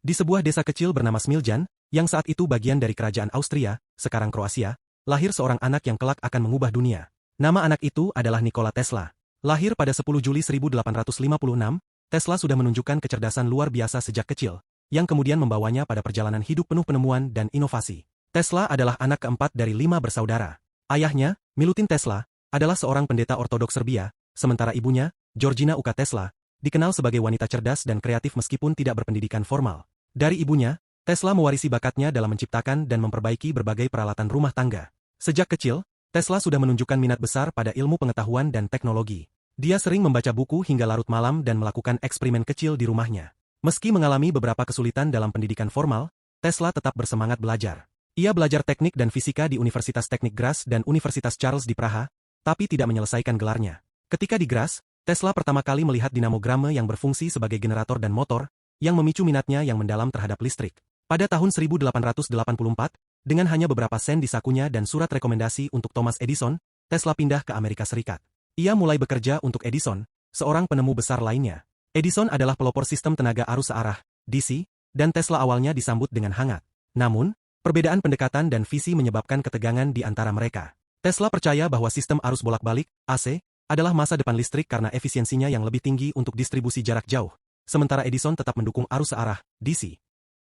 Di sebuah desa kecil bernama Smiljan, yang saat itu bagian dari kerajaan Austria, sekarang Kroasia, lahir seorang anak yang kelak akan mengubah dunia. Nama anak itu adalah Nikola Tesla. Lahir pada 10 Juli 1856, Tesla sudah menunjukkan kecerdasan luar biasa sejak kecil, yang kemudian membawanya pada perjalanan hidup penuh penemuan dan inovasi. Tesla adalah anak keempat dari 5 bersaudara. Ayahnya, Milutin Tesla, adalah seorang pendeta ortodoks Serbia, sementara ibunya, Georgina Uka Tesla, dikenal sebagai wanita cerdas dan kreatif meskipun tidak berpendidikan formal. Dari ibunya, Tesla mewarisi bakatnya dalam menciptakan dan memperbaiki berbagai peralatan rumah tangga. Sejak kecil, Tesla sudah menunjukkan minat besar pada ilmu pengetahuan dan teknologi. Dia sering membaca buku hingga larut malam dan melakukan eksperimen kecil di rumahnya. Meski mengalami beberapa kesulitan dalam pendidikan formal, Tesla tetap bersemangat belajar. Ia belajar teknik dan fisika di Universitas Teknik Graz dan Universitas Charles di Praha, tapi tidak menyelesaikan gelarnya. Ketika di Graz, Tesla pertama kali melihat dinamograme yang berfungsi sebagai generator dan motor, yang memicu minatnya yang mendalam terhadap listrik. Pada tahun 1884, dengan hanya beberapa sen di sakunya dan surat rekomendasi untuk Thomas Edison, Tesla pindah ke Amerika Serikat. Ia mulai bekerja untuk Edison, seorang penemu besar lainnya. Edison adalah pelopor sistem tenaga arus searah, DC, dan Tesla awalnya disambut dengan hangat. Namun, perbedaan pendekatan dan visi menyebabkan ketegangan di antara mereka. Tesla percaya bahwa sistem arus bolak-balik, AC, adalah masa depan listrik karena efisiensinya yang lebih tinggi untuk distribusi jarak jauh. Sementara Edison tetap mendukung arus searah, DC.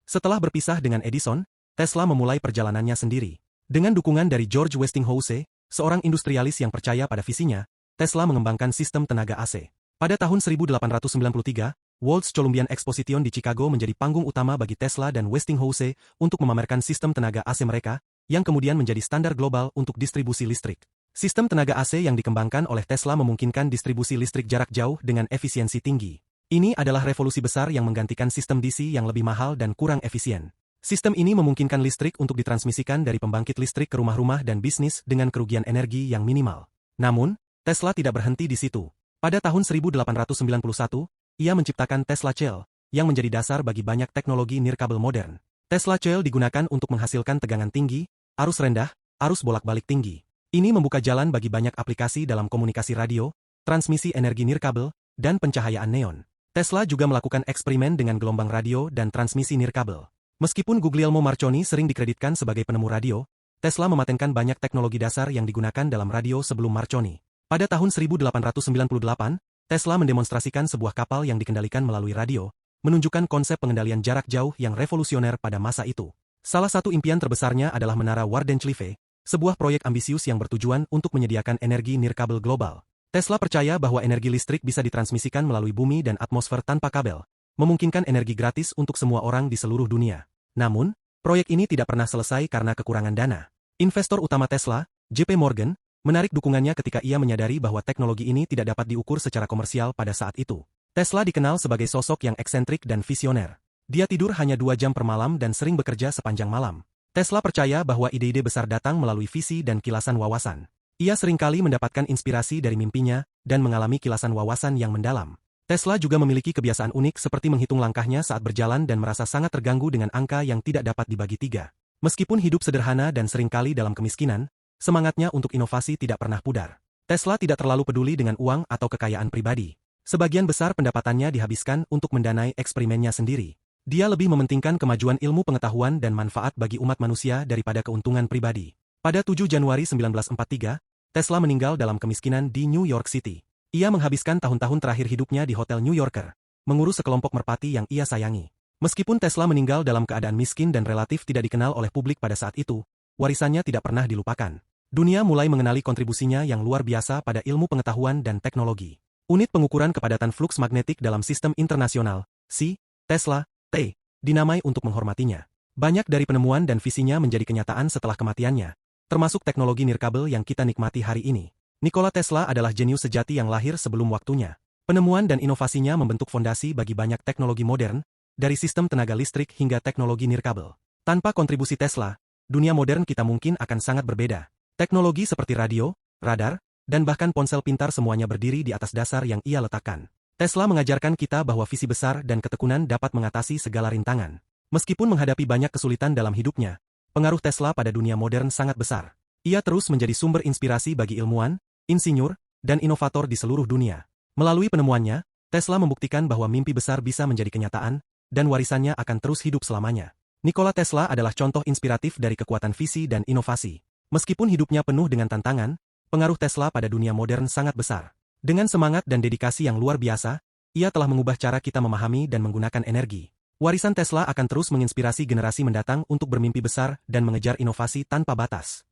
Setelah berpisah dengan Edison, Tesla memulai perjalanannya sendiri. Dengan dukungan dari George Westinghouse, seorang industrialis yang percaya pada visinya, Tesla mengembangkan sistem tenaga AC. Pada tahun 1893, World's Columbian Exposition di Chicago menjadi panggung utama bagi Tesla dan Westinghouse untuk memamerkan sistem tenaga AC mereka, yang kemudian menjadi standar global untuk distribusi listrik. Sistem tenaga AC yang dikembangkan oleh Tesla memungkinkan distribusi listrik jarak jauh dengan efisiensi tinggi. Ini adalah revolusi besar yang menggantikan sistem DC yang lebih mahal dan kurang efisien. Sistem ini memungkinkan listrik untuk ditransmisikan dari pembangkit listrik ke rumah-rumah dan bisnis dengan kerugian energi yang minimal. Namun, Tesla tidak berhenti di situ. Pada tahun 1891, ia menciptakan Tesla Coil, yang menjadi dasar bagi banyak teknologi nirkabel modern. Tesla Coil digunakan untuk menghasilkan tegangan tinggi, arus rendah, arus bolak-balik tinggi. Ini membuka jalan bagi banyak aplikasi dalam komunikasi radio, transmisi energi nirkabel, dan pencahayaan neon. Tesla juga melakukan eksperimen dengan gelombang radio dan transmisi nirkabel. Meskipun Guglielmo Marconi sering dikreditkan sebagai penemu radio, Tesla mematenkan banyak teknologi dasar yang digunakan dalam radio sebelum Marconi. Pada tahun 1898, Tesla mendemonstrasikan sebuah kapal yang dikendalikan melalui radio, menunjukkan konsep pengendalian jarak jauh yang revolusioner pada masa itu. Salah satu impian terbesarnya adalah Menara Wardenclyffe, sebuah proyek ambisius yang bertujuan untuk menyediakan energi nirkabel global. Tesla percaya bahwa energi listrik bisa ditransmisikan melalui bumi dan atmosfer tanpa kabel, memungkinkan energi gratis untuk semua orang di seluruh dunia. Namun, proyek ini tidak pernah selesai karena kekurangan dana. Investor utama Tesla, JP Morgan, menarik dukungannya ketika ia menyadari bahwa teknologi ini tidak dapat diukur secara komersial pada saat itu. Tesla dikenal sebagai sosok yang eksentrik dan visioner. Dia tidur hanya 2 jam per malam dan sering bekerja sepanjang malam. Tesla percaya bahwa ide-ide besar datang melalui visi dan kilasan wawasan. Ia seringkali mendapatkan inspirasi dari mimpinya dan mengalami kilasan wawasan yang mendalam. Tesla juga memiliki kebiasaan unik seperti menghitung langkahnya saat berjalan dan merasa sangat terganggu dengan angka yang tidak dapat dibagi 3. Meskipun hidup sederhana dan seringkali dalam kemiskinan, semangatnya untuk inovasi tidak pernah pudar. Tesla tidak terlalu peduli dengan uang atau kekayaan pribadi. Sebagian besar pendapatannya dihabiskan untuk mendanai eksperimennya sendiri. Dia lebih mementingkan kemajuan ilmu pengetahuan dan manfaat bagi umat manusia daripada keuntungan pribadi. Pada 7 Januari 1943, Tesla meninggal dalam kemiskinan di New York City. Ia menghabiskan tahun-tahun terakhir hidupnya di Hotel New Yorker, mengurus sekelompok merpati yang ia sayangi. Meskipun Tesla meninggal dalam keadaan miskin dan relatif tidak dikenal oleh publik pada saat itu, warisannya tidak pernah dilupakan. Dunia mulai mengenali kontribusinya yang luar biasa pada ilmu pengetahuan dan teknologi. Unit pengukuran kepadatan fluks magnetik dalam sistem internasional, SI, Tesla, T, dinamai untuk menghormatinya. Banyak dari penemuan dan visinya menjadi kenyataan setelah kematiannya, termasuk teknologi nirkabel yang kita nikmati hari ini. Nikola Tesla adalah jenius sejati yang lahir sebelum waktunya. Penemuan dan inovasinya membentuk fondasi bagi banyak teknologi modern, dari sistem tenaga listrik hingga teknologi nirkabel. Tanpa kontribusi Tesla, dunia modern kita mungkin akan sangat berbeda. Teknologi seperti radio, radar, dan bahkan ponsel pintar semuanya berdiri di atas dasar yang ia letakkan. Tesla mengajarkan kita bahwa visi besar dan ketekunan dapat mengatasi segala rintangan. Meskipun menghadapi banyak kesulitan dalam hidupnya, pengaruh Tesla pada dunia modern sangat besar. Ia terus menjadi sumber inspirasi bagi ilmuwan, insinyur, dan inovator di seluruh dunia. Melalui penemuannya, Tesla membuktikan bahwa mimpi besar bisa menjadi kenyataan, dan warisannya akan terus hidup selamanya. Nikola Tesla adalah contoh inspiratif dari kekuatan visi dan inovasi. Meskipun hidupnya penuh dengan tantangan, pengaruh Tesla pada dunia modern sangat besar. Dengan semangat dan dedikasi yang luar biasa, ia telah mengubah cara kita memahami dan menggunakan energi. Warisan Tesla akan terus menginspirasi generasi mendatang untuk bermimpi besar dan mengejar inovasi tanpa batas.